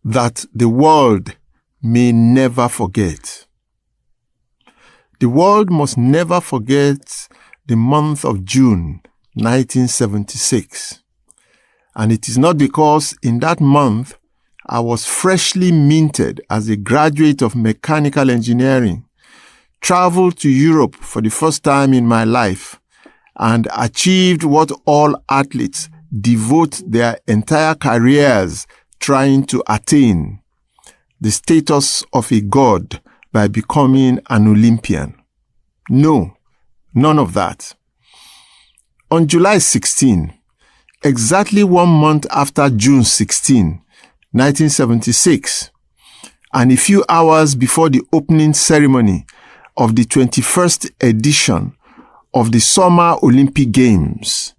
that the world may never forget. The world must never forget the month of June 1976. And it is not because in that month I was freshly minted as a graduate of mechanical engineering, traveled to Europe for the first time in my life, and achieved what all athletes devote their entire careers trying to attain, the status of a god by becoming an Olympian. No, none of that. On July 16, exactly 1 month after June 16, 1976, and a few hours before the opening ceremony of the 21st edition of the Summer Olympic Games,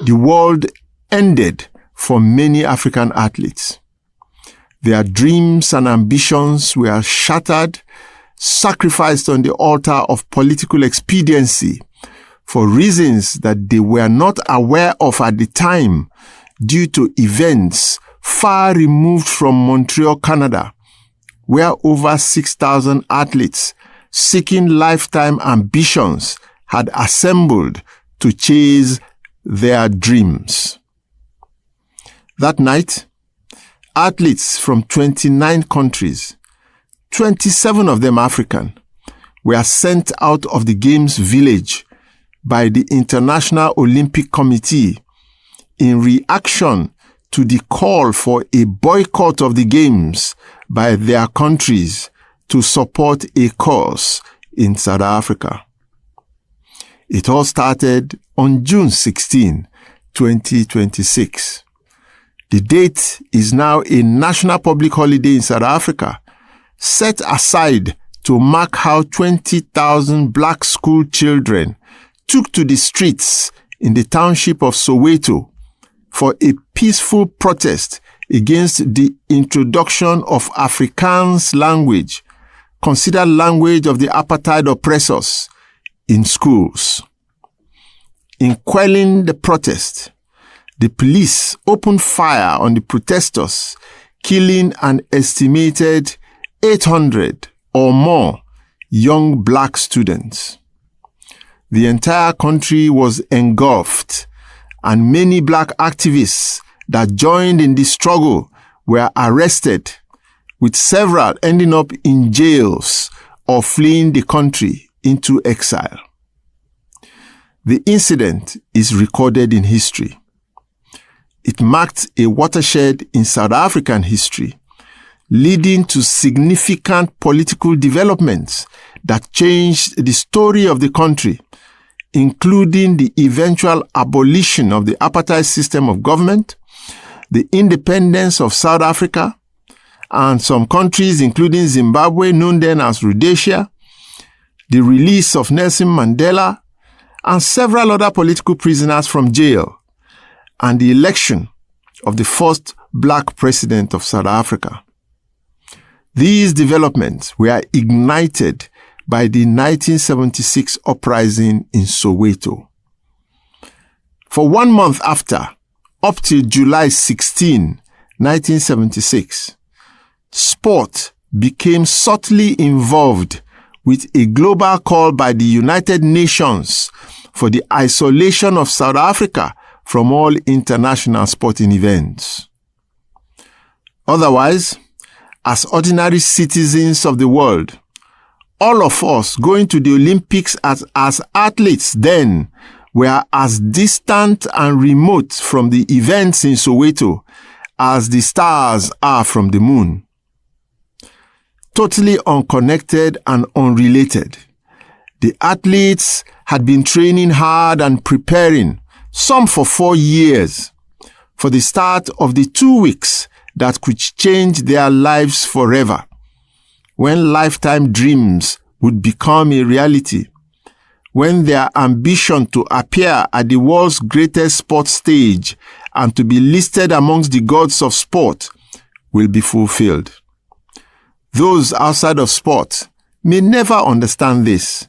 the world ended for many African athletes. Their dreams and ambitions were shattered, sacrificed on the altar of political expediency for reasons that they were not aware of at the time due to events far removed from Montreal, Canada, where over 6,000 athletes seeking lifetime ambitions had assembled to chase their dreams. That night, athletes from 29 countries, 27 of them African, were sent out of the Games village by the International Olympic Committee in reaction to the call for a boycott of the Games by their countries to support a cause in South Africa. It all started on June 16, 2026. The date is now a national public holiday in South Africa, set aside to mark how 20,000 black school children took to the streets in the township of Soweto for a peaceful protest against the introduction of Afrikaans language, considered language of the apartheid oppressors, in schools. In quelling the protest, the police opened fire on the protesters, killing an estimated 800 or more young black students. The entire country was engulfed, and many black activists that joined in the struggle were arrested, with several ending up in jails or fleeing the country into exile. The incident is recorded in history. It marked a watershed in South African history, leading to significant political developments that changed the story of the country, including the eventual abolition of the apartheid system of government, the independence of South Africa, and some countries, including Zimbabwe, known then as Rhodesia, the release of Nelson Mandela, and several other political prisoners from jail, and the election of the first black president of South Africa. These developments were ignited by the 1976 uprising in Soweto. For 1 month after, up till July 16, 1976, sport became subtly involved with a global call by the United Nations for the isolation of South Africa from all international sporting events. Otherwise, as ordinary citizens of the world, all of us going to the Olympics as athletes then were as distant and remote from the events in Soweto as the stars are from the moon. Totally unconnected and unrelated, the athletes had been training hard and preparing, some for 4 years, for the start of the 2 weeks that could change their lives forever, when lifetime dreams would become a reality, when their ambition to appear at the world's greatest sports stage and to be listed amongst the gods of sport will be fulfilled. Those outside of sport may never understand this,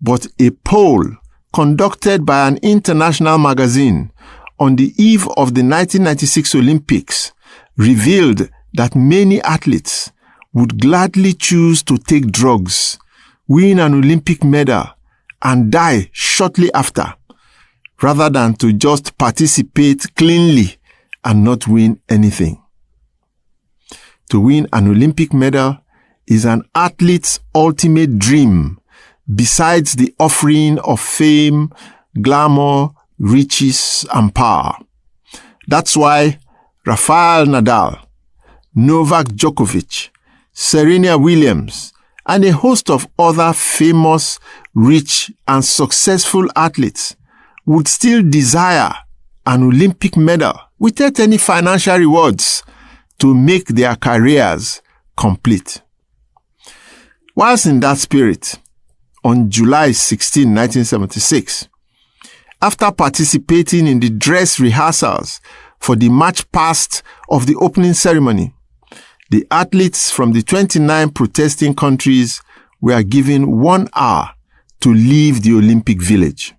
but a poll conducted by an international magazine on the eve of the 1996 Olympics revealed that many athletes would gladly choose to take drugs, win an Olympic medal, and die shortly after, rather than to just participate cleanly and not win anything. To win an Olympic medal is an athlete's ultimate dream, besides the offering of fame, glamour, riches, and power. That's why Rafael Nadal, Novak Djokovic, Serena Williams, and a host of other famous, rich, and successful athletes would still desire an Olympic medal without any financial rewards to make their careers complete. Whilst in that spirit, on July 16, 1976, after participating in the dress rehearsals for the march past of the opening ceremony, the athletes from the 29 protesting countries were given 1 hour to leave the Olympic Village.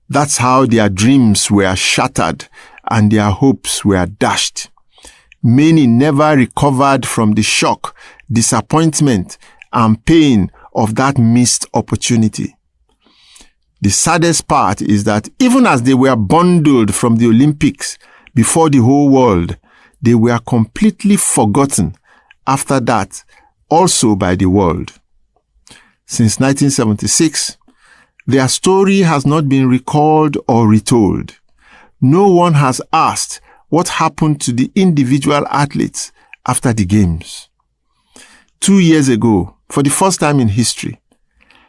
That's how their dreams were shattered and their hopes were dashed. Many never recovered from the shock, disappointment, and pain of that missed opportunity. The saddest part is that even as they were bundled from the Olympics before the whole world, they were completely forgotten after that, also by the world. Since 1976, their story has not been recalled or retold. No one has asked what happened to the individual athletes after the Games. 2 years ago, for the first time in history,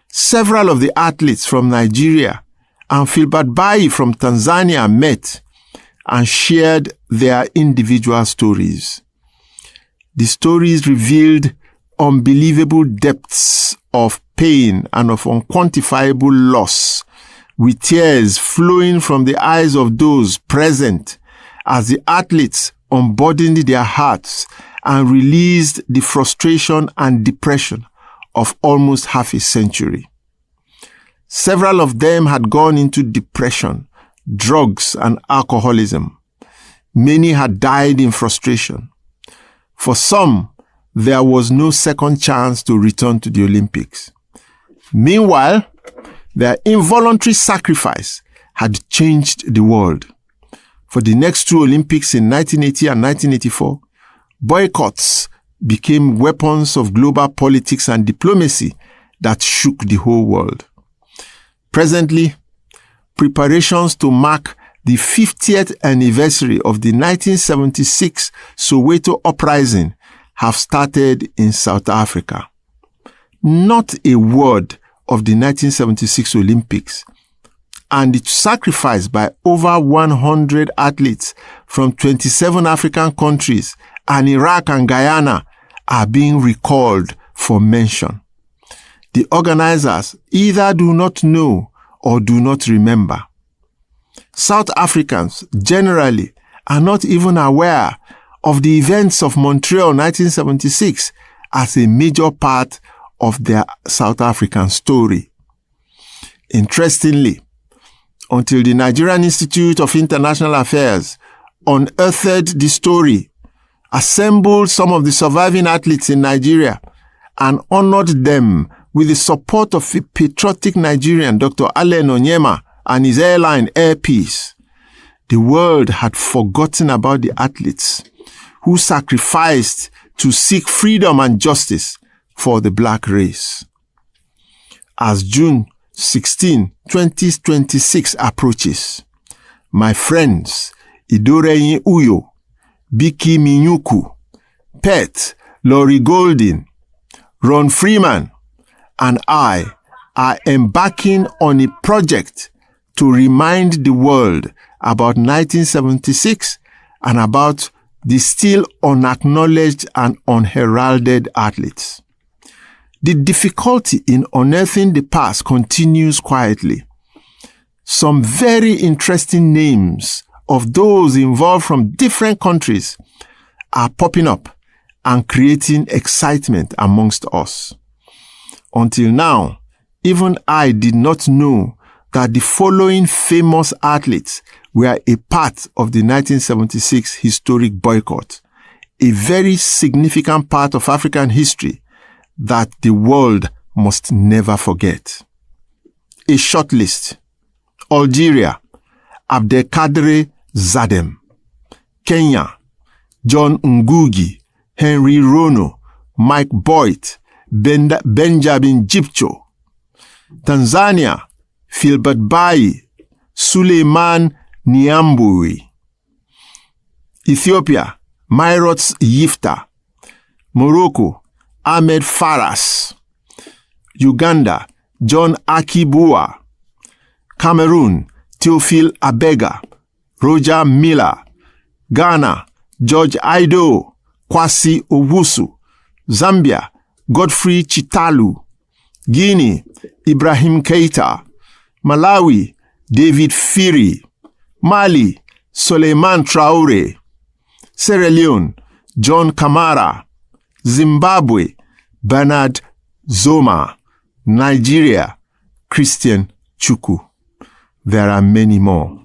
several of the athletes from Nigeria and Filbert Bayi from Tanzania met and shared their individual stories. The stories revealed unbelievable depths of pain and of unquantifiable loss, with tears flowing from the eyes of those present as the athletes unburdened their hearts and released the frustration and depression of almost half a century. Several of them had gone into depression, drugs, and alcoholism. Many had died in frustration. For some, there was no second chance to return to the Olympics. Meanwhile, their involuntary sacrifice had changed the world. For the next 2 Olympics in 1980 and 1984, boycotts became weapons of global politics and diplomacy that shook the whole world. Presently, preparations to mark the 50th anniversary of the 1976 Soweto uprising have started in South Africa. Not a word of the 1976 Olympics and its sacrifice by over 100 athletes from 27 African countries and Iraq and Guyana are being recalled for mention. The organizers either do not know or do not remember. South Africans generally are not even aware of the events of Montreal 1976 as a major part of their South African story. Interestingly, until the Nigerian Institute of International Affairs unearthed the story, assembled some of the surviving athletes in Nigeria, and honored them with the support of a patriotic Nigerian, Dr. Allen Onyema, and his airline Air Peace, the world had forgotten about the athletes who sacrificed to seek freedom and justice for the black race. As June 16, 2026 approaches, my friends Idoreyin Uyo, Biki Minyuku, Pet, Laurie Golding, Ron Freeman, and I are embarking on a project to remind the world about 1976 and about the still unacknowledged and unheralded athletes. The difficulty in unearthing the past continues quietly. Some very interesting names of those involved from different countries are popping up and creating excitement amongst us. Until now, even I did not know that the following famous athletes were a part of the 1976 historic boycott, a very significant part of African history that the world must never forget. A short list: Algeria, Abdelkader Zadem; Kenya, John Ngugi, Henry Rono, Mike Boyd, Benjamin Jipcho; Tanzania, Philbert Bayi, Suleiman Niambui; Ethiopia, Mairots Yifta; Morocco, Ahmed Faras; Uganda, John Akibua; Cameroon, Theophile Abega, Roger Miller; Ghana, George Aido, Kwasi Owusu; Zambia, Godfrey Chitalu; Guinea, Ibrahim Keita; Malawi, David Firi; Mali, Suleiman Traore; Sierra Leone, John Kamara; Zimbabwe, Bernard Zoma; Nigeria, Christian Chukwu. There are many more.